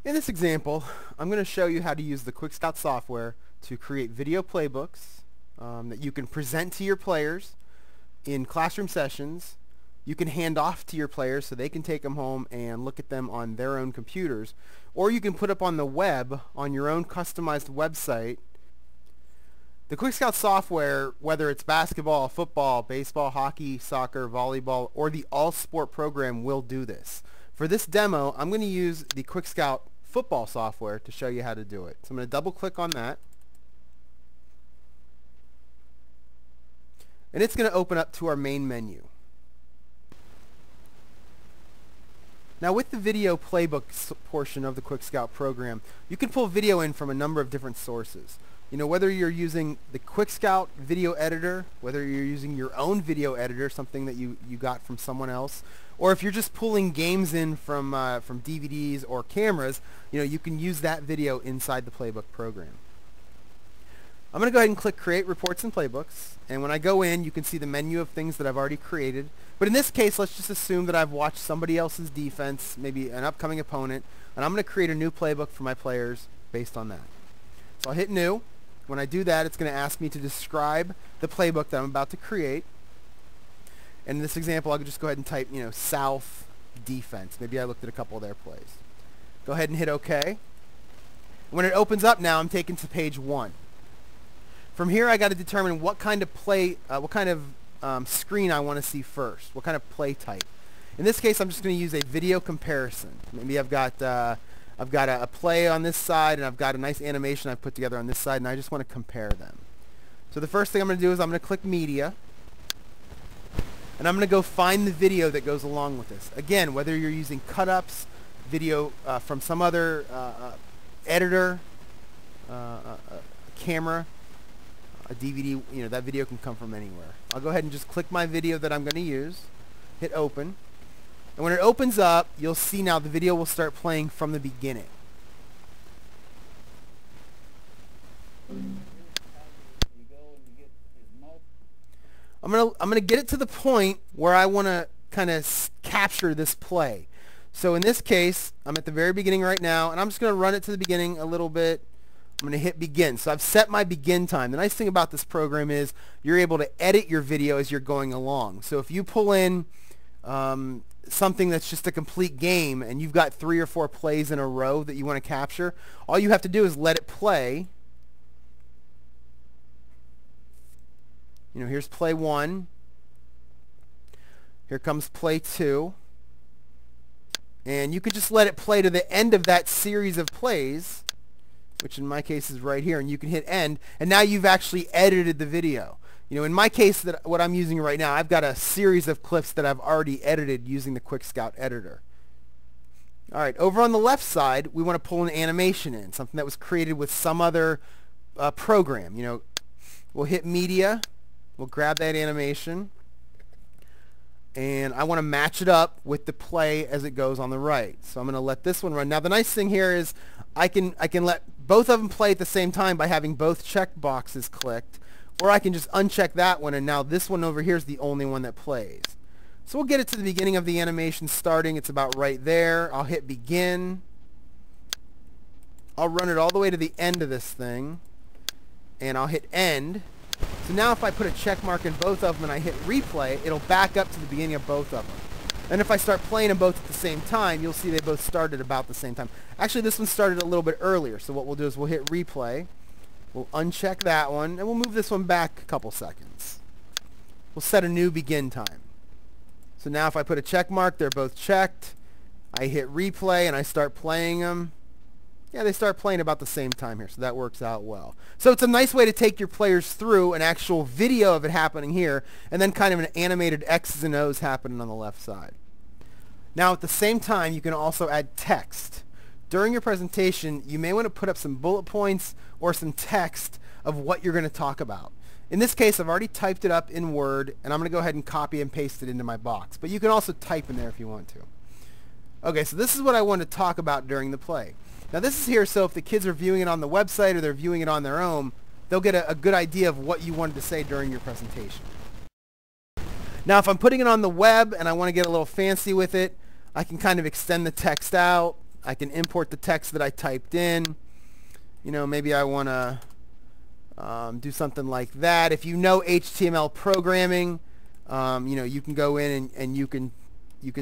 In this example, I'm going to show you how to use the Quik Scout software to create video playbooks that you can present to your players in classroom sessions. You can hand off to your players so they can take them home and look at them on their own computers. Or you can put up on the web on your own customized website. The Quik Scout software, whether it's basketball, football, baseball, hockey, soccer, volleyball, or the all-sport program, will do this. For this demo, I'm going to use the Quik Scout football software to show you how to do it. So I'm going to double click on that. And it's going to open up to our main menu. Now with the video playbook portion of the Quik Scout program, you can pull video in from a number of different sources. You know, whether you're using the Quik Scout video editor, whether you're using your own video editor, something that you got from someone else, or if you're just pulling games in from DVDs or cameras, you know, you can use that video inside the Playbook program. I'm going to go ahead and click Create Reports and Playbooks, and when I go in, you can see the menu of things that I've already created. But in this case, let's just assume that I've watched somebody else's defense, maybe an upcoming opponent, and I'm going to create a new playbook for my players based on that. So I'll hit New. When I do that, it's going to ask me to describe the playbook that I'm about to create. And in this example, I'll just go ahead and type, you know, South defense. Maybe I looked at a couple of their plays. Go ahead and hit OK. When it opens up now, I'm taken to page 1. From here, I got to determine what kind of play, screen I want to see first. What kind of play type. In this case, I'm just going to use a video comparison. Maybe I've got a play on this side, and I've got a nice animation I've put together on this side, and I just want to compare them. So the first thing I'm going to do is I'm going to click Media, and I'm going to go find the video that goes along with this. Again, whether you're using cut-ups, video from some other editor, camera, a DVD, you know, that video can come from anywhere. I'll go ahead and just click my video that I'm going to use, hit Open. And when it opens up, you'll see now the video will start playing from the beginning. I'm gonna get it to the point where I want to kind of capture this play. So in this case, I'm at the very beginning right now, and I'm just going to run it to the beginning a little bit. I'm going to hit Begin. So I've set my begin time. The nice thing about this program is you're able to edit your video as you're going along. So if you pull in something that's just a complete game and you've got 3 or 4 plays in a row that you want to capture, all you have to do is let it play. You know, here's play 1. Here comes play 2. And you could just let it play to the end of that series of plays, which in my case is right here, and you can hit End, and now you've actually edited the video. You know, in my case, what I'm using right now, I've got a series of clips that I've already edited using the Quik Scout editor. All right, over on the left side, we want to pull an animation in, something that was created with some other program. You know, we'll hit Media, we'll grab that animation, and I want to match it up with the play as it goes on the right. So I'm going to let this one run. Now the nice thing here is I can let both of them play at the same time by having both check boxes clicked, or I can just uncheck that one, and now this one over here is the only one that plays. So we'll get it to the beginning of the animation starting. It's about right there. I'll hit Begin. I'll run it all the way to the end of this thing, and I'll hit End. So now if I put a check mark in both of them and I hit Replay, it'll back up to the beginning of both of them. And if I start playing them both at the same time, you'll see they both started about the same time. Actually, this one started a little bit earlier, so what we'll do is we'll hit Replay. We'll uncheck that one, and we'll move this one back a couple seconds. We'll set a new begin time. So now if I put a check mark, they're both checked. I hit Replay, and I start playing them. Yeah, they start playing about the same time here, so that works out well. So it's a nice way to take your players through an actual video of it happening here, and then kind of an animated X's and O's happening on the left side. Now at the same time, you can also add text. During your presentation, you may want to put up some bullet points or some text of what you're going to talk about. In this case, I've already typed it up in Word, and I'm going to go ahead and copy and paste it into my box. But you can also type in there if you want to. Okay, so this is what I want to talk about during the play. Now this is here so if the kids are viewing it on the website or they're viewing it on their own, they'll get a good idea of what you wanted to say during your presentation. Now if I'm putting it on the web and I want to get a little fancy with it, I can kind of extend the text out, I can import the text that I typed in. You know, maybe I want to do something like that. If you know HTML programming, you know, you can go in and you can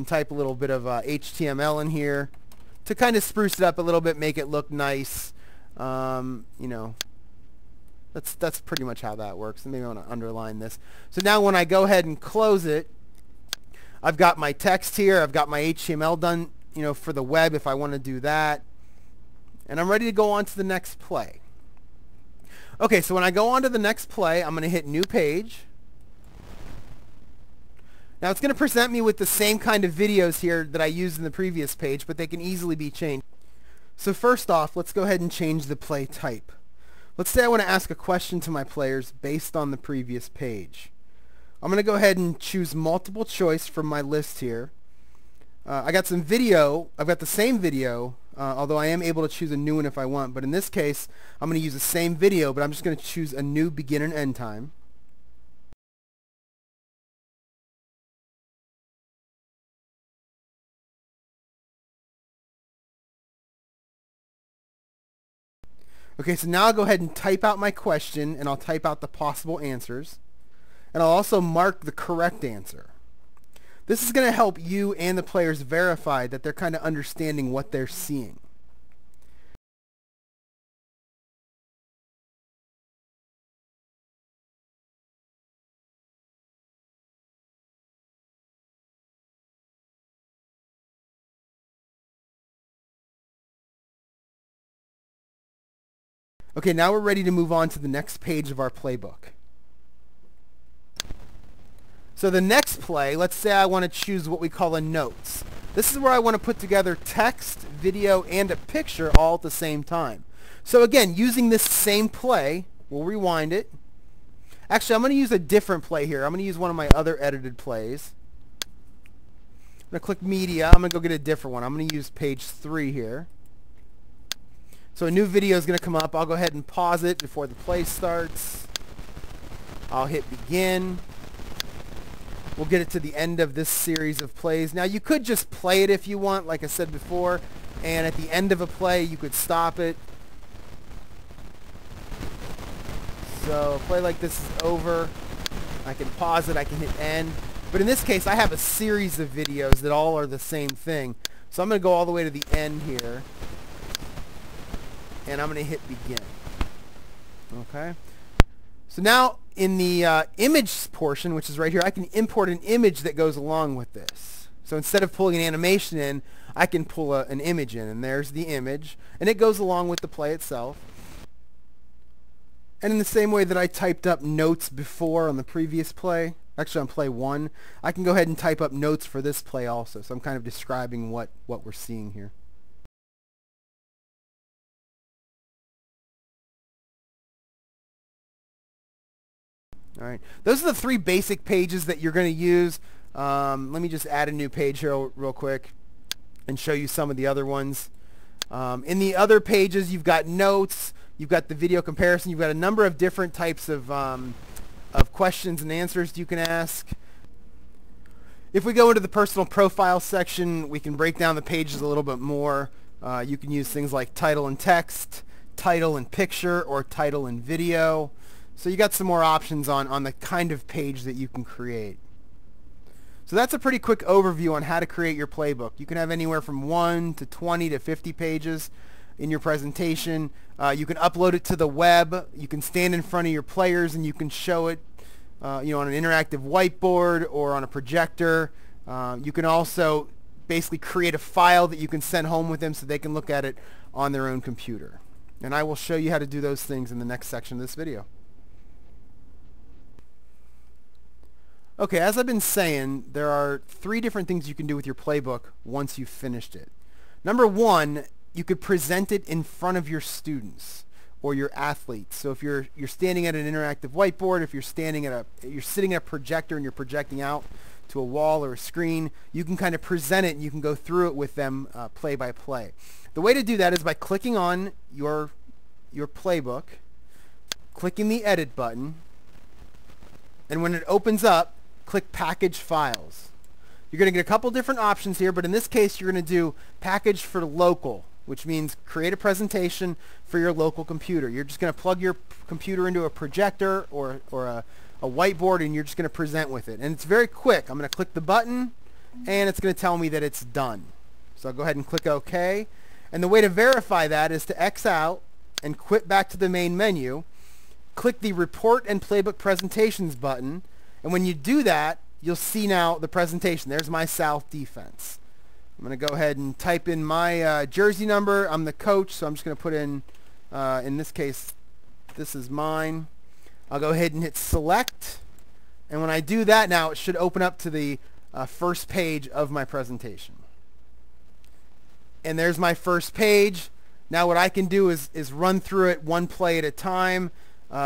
type a little bit of HTML in here to kind of spruce it up a little bit, make it look nice. You know, that's pretty much how that works. And maybe I want to underline this. So now when I go ahead and close it, I've got my text here. I've got my HTML done, you know, for the web if I want to do that. And I'm ready to go on to the next play. Okay, so when I go on to the next play, I'm going to hit New Page. Now it's going to present me with the same kind of videos here that I used in the previous page, but they can easily be changed. So first off, let's go ahead and change the play type. Let's say I want to ask a question to my players based on the previous page. I'm going to go ahead and choose multiple choice from my list here. I got some video. I've got the same video, although I am able to choose a new one if I want. But in this case, I'm going to use the same video, but I'm just going to choose a new begin and end time. Okay, so now I'll go ahead and type out my question, and I'll type out the possible answers. And I'll also mark the correct answer. This is going to help you and the players verify that they're kind of understanding what they're seeing. Okay, now we're ready to move on to the next page of our playbook. So the next play, let's say I want to choose what we call a notes. This is where I want to put together text, video, and a picture all at the same time. So again, using this same play, we'll rewind it. Actually, I'm going to use a different play here. I'm going to use one of my other edited plays. I'm going to click Media. I'm going to go get a different one. I'm going to use page 3 here. So a new video is going to come up. I'll go ahead and pause it before the play starts. I'll hit Begin. We'll get it to the end of this series of plays. Now you could just play it if you want, like I said before, and at the end of a play you could stop it. So a play like this is over. I can pause it, I can hit end. But in this case I have a series of videos that all are the same thing. So I'm going to go all the way to the end here. And I'm going to hit Begin. Okay. So now in the image portion, which is right here, I can import an image that goes along with this. So instead of pulling an animation in, I can pull an image in, and there's the image, and it goes along with the play itself. And in the same way that I typed up notes before on the previous play, actually on play 1, I can go ahead and type up notes for this play also. So I'm kind of describing what we're seeing here. All right, those are the 3 basic pages that you're going to use. Let me just add a new page here real quick and show you some of the other ones. In the other pages, you've got notes, you've got the video comparison, you've got a number of different types of questions and answers you can ask. If we go into the personal profile section, we can break down the pages a little bit more. You can use things like title and text, title and picture, or title and video. So you got some more options on the kind of page that you can create. So that's a pretty quick overview on how to create your playbook. You can have anywhere from 1 to 20 to 50 pages in your presentation. You can upload it to the web. You can stand in front of your players and you can show it you know, on an interactive whiteboard or on a projector. You can also basically create a file that you can send home with them so they can look at it on their own computer. And I will show you how to do those things in the next section of this video. Okay, as I've been saying, there are 3 different things you can do with your playbook once you've finished it. Number 1, you could present it in front of your students or your athletes. So if you're standing at an interactive whiteboard, if you're sitting at a projector and you're projecting out to a wall or a screen, you can kind of present it and you can go through it with them play by play. The way to do that is by clicking on your playbook, clicking the edit button, and when it opens up, click Package Files. You're going to get a couple different options here, but in this case you're going to do package for local, which means create a presentation for your local computer. You're just going to plug your computer into a projector or a whiteboard, and you're just going to present with it. And it's very quick. I'm going to click the button, and it's going to tell me that it's done. So I'll go ahead and click OK. And the way to verify that is to X out and quit back to the main menu. Click the Report and Playbook Presentations button, and when you do that, you'll see now the presentation. There's my South defense. I'm going to go ahead and type in my jersey number. I'm the coach, so I'm just going to put in this case, this is mine. I'll go ahead and hit select, and when I do that now, it should open up to the first page of my presentation. And there's my first page. Now what I can do is run through it one play at a time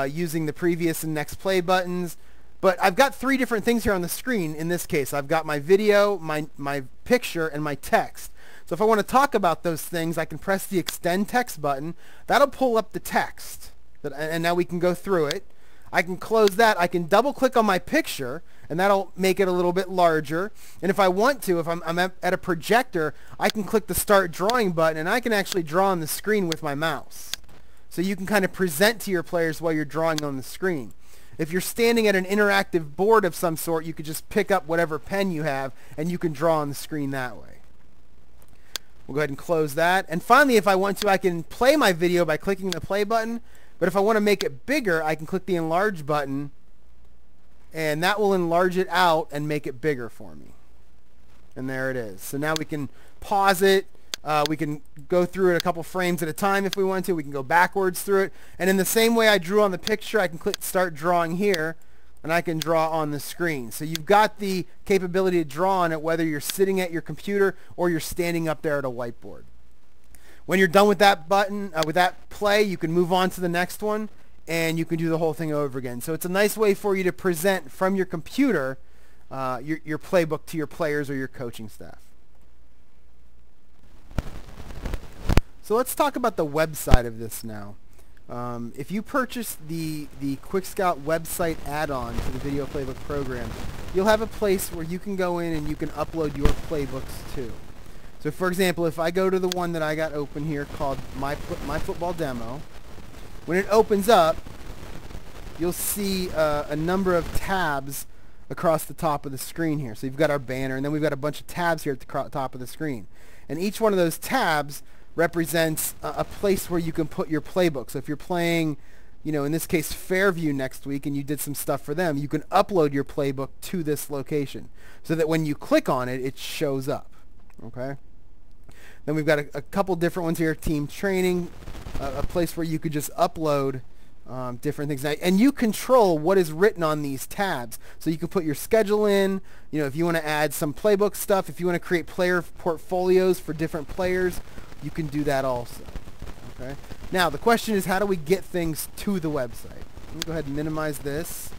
using the previous and next play buttons. But I've got three different things here on the screen in this case. I've got my video, my picture, and my text. So if I want to talk about those things, I can press the Extend Text button. That'll pull up the text. And now we can go through it. I can close that. I can double click on my picture, and that'll make it a little bit larger. And if I want to, if I'm at a projector, I can click the Start Drawing button, and I can actually draw on the screen with my mouse. So you can kind of present to your players while you're drawing on the screen. If you're standing at an interactive board of some sort, you could just pick up whatever pen you have, and you can draw on the screen that way. We'll go ahead and close that. And finally, if I want to, I can play my video by clicking the play button. But if I want to make it bigger, I can click the enlarge button, and that will enlarge it out and make it bigger for me. And there it is. So now we can pause it. We can go through it a couple frames at a time if we want to. We can go backwards through it. And in the same way I drew on the picture, I can click Start Drawing here, and I can draw on the screen. So you've got the capability to draw on it whether you're sitting at your computer or you're standing up there at a whiteboard. When you're done with that button, with that play, you can move on to the next one, and you can do the whole thing over again. So it's a nice way for you to present from your computer your playbook to your players or your coaching staff. So let's talk about the website of this now. If you purchase the Quik Scout website add-on to the Video Playbook program, you'll have a place where you can go in and you can upload your playbooks too. So for example, if I go to the one that I got open here called My Football Demo, when it opens up, you'll see a number of tabs across the top of the screen here. So you've got our banner, and then we've got a bunch of tabs here at the top of the screen. And each one of those tabs represents a place where you can put your playbook. So if you're playing, in this case, Fairview next week, and you did some stuff for them, you can upload your playbook to this location so that when you click on it, it shows up. Okay? Then we've got a couple different ones here, team training, a place where you could just upload different things. And you control what is written on these tabs. So you can put your schedule in, if you want to add some playbook stuff, if you want to create player portfolios for different players, you can do that also. Okay. Now the question is, how do we get things to the website? Let me go ahead and minimize this.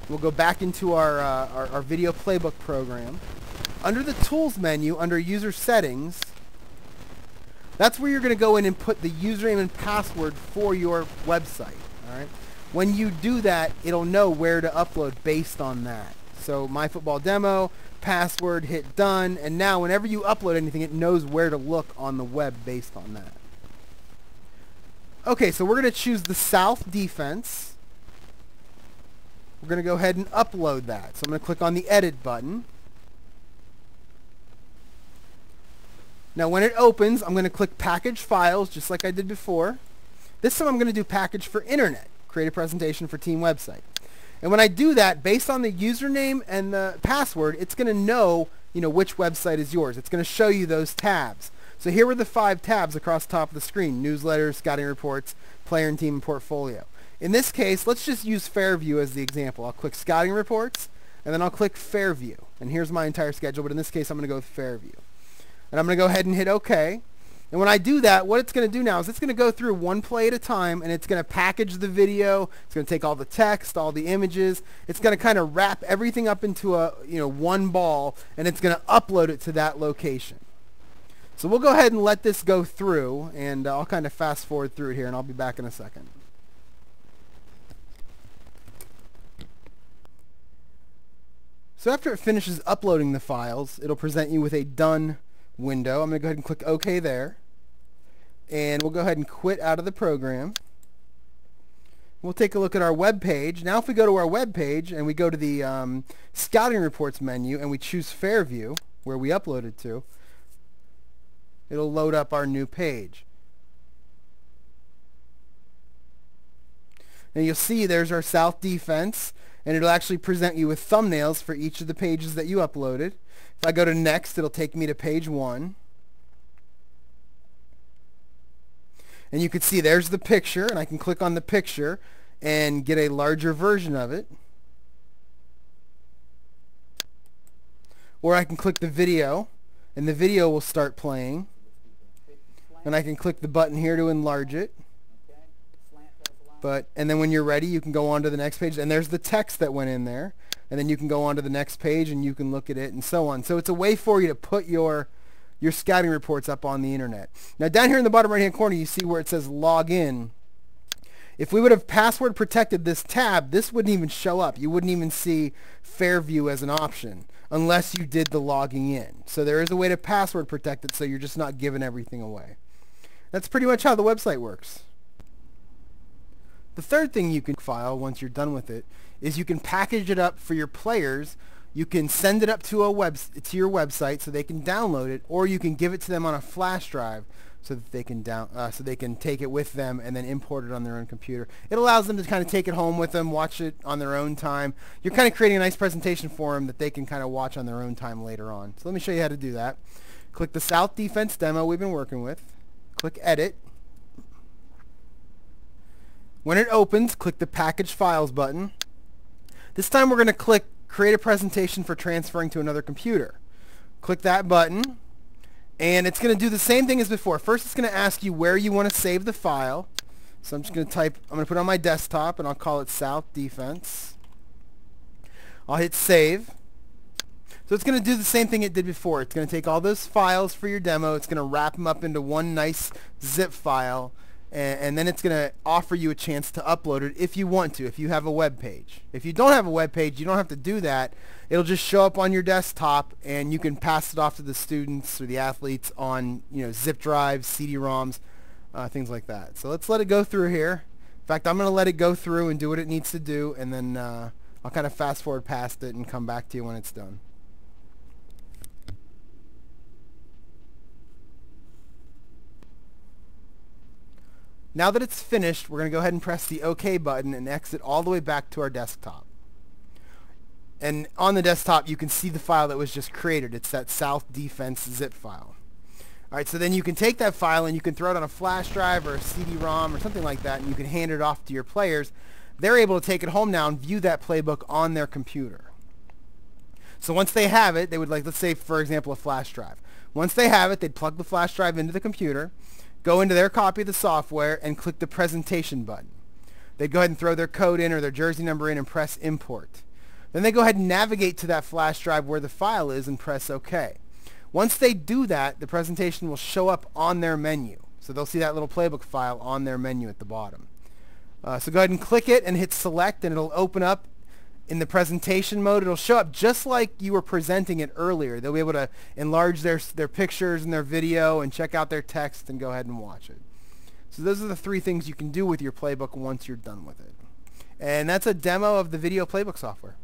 We'll go back into our video playbook program. Under the Tools menu, under User Settings, that's where you're going to go in and put the username and password for your website. All right. When you do that, it'll know where to upload based on that. So My Football Demo, password, hit done, and now whenever you upload anything, it knows where to look on the web based on that. Okay, so we're going to choose the South defense. We're going to go ahead and upload that. So I'm going to click on the Edit button. Now when it opens, I'm going to click Package Files, just like I did before. This time I'm going to do Package for Internet, create a presentation for team website. And when I do that, based on the username and the password, it's going to know, which website is yours. It's going to show you those tabs. So here were the 5 tabs across the top of the screen: newsletters, scouting reports, player and team, and portfolio. In this case, let's just use Fairview as the example. I'll click scouting reports, and then I'll click Fairview. And here's my entire schedule, but in this case, I'm going to go with Fairview. And I'm going to go ahead and hit OK. And when I do that, what it's going to do now is it's going to go through one play at a time, and it's going to package the video. It's going to take all the text, all the images. It's going to kind of wrap everything up into a one ball, and it's going to upload it to that location. So we'll go ahead and let this go through, and I'll kind of fast forward through it here, and I'll be back in a second. So So after it finishes uploading the files, it'll present you with a done window. I'm going to go ahead and click OK there. And we'll go ahead and quit out of the program. We'll take a look at our web page. Now if we go to our web page and we go to the Scouting Reports menu and we choose Fairview, where we uploaded to, it'll load up our new page. And you'll see there's our South defense, and it'll actually present you with thumbnails for each of the pages that you uploaded. If I go to Next, it'll take me to page 1. And you can see there's the picture, and I can click on the picture and get a larger version of it. Or I can click the video, and the video will start playing. And I can click the button here to enlarge it. And then when you're ready, you can go on to the next page, and there's the text that went in there. And then you can go on to the next page, and you can look at it, and so on. So it's a way for you to put your scouting reports up on the internet. Now down here in the bottom right hand corner, you see where it says log in. If we would have password protected this tab, this wouldn't even show up. You wouldn't even see Fairview as an option unless you did the logging in. So there is a way to password protect it so you're just not giving everything away. That's pretty much how the website works. The third thing you can file once you're done with it is you can package it up for your players. You can send it up to your website so they can download it, or you can give it to them on a flash drive so that they can take it with them and then import it on their own computer. It allows them to kind of take it home with them, watch it on their own time. You're kind of creating a nice presentation for them that they can kind of watch on their own time later on. So let me show you how to do that. Click the South Defense demo we've been working with. Click Edit. When it opens, click the Package Files button. This time we're going to click Create a Presentation for Transferring to Another Computer. Click that button, and it's going to do the same thing as before. First, it's going to ask you where you want to save the file. So I'm just going to put it on my desktop, and I'll call it South Defense. I'll hit Save. So it's going to do the same thing it did before. It's going to take all those files for your demo. It's going to wrap them up into one nice zip file. And then it's going to offer you a chance to upload it if you want to, if you have a web page. If you don't have a web page, you don't have to do that. It'll just show up on your desktop, and you can pass it off to the students or the athletes on zip drives, CD-ROMs, things like that. So let's let it go through here. In fact, I'm going to let it go through and do what it needs to do, and then I'll kind of fast forward past it and come back to you when it's done. Now that it's finished, we're going to go ahead and press the OK button and exit all the way back to our desktop. And on the desktop, you can see the file that was just created. It's that South Defense zip file. All right, so then you can take that file and you can throw it on a flash drive or a CD-ROM or something like that, and you can hand it off to your players. They're able to take it home now and view that playbook on their computer. So once they have it, they would let's say, for example, a flash drive. Once they have it, they'd plug the flash drive into the computer, go into their copy of the software, and click the Presentation button. They'd go ahead and throw their code in or their jersey number in and press Import. Then they go ahead and navigate to that flash drive where the file is and press OK. Once they do that, the presentation will show up on their menu. So they'll see that little playbook file on their menu at the bottom. So go ahead and click it and hit Select, and it'll open up in the presentation mode. It'll show up just like you were presenting it earlier. They'll be able to enlarge their pictures and their video and check out their text and go ahead and watch it. So those are the three things you can do with your playbook once you're done with it. And that's a demo of the Video Playbook software.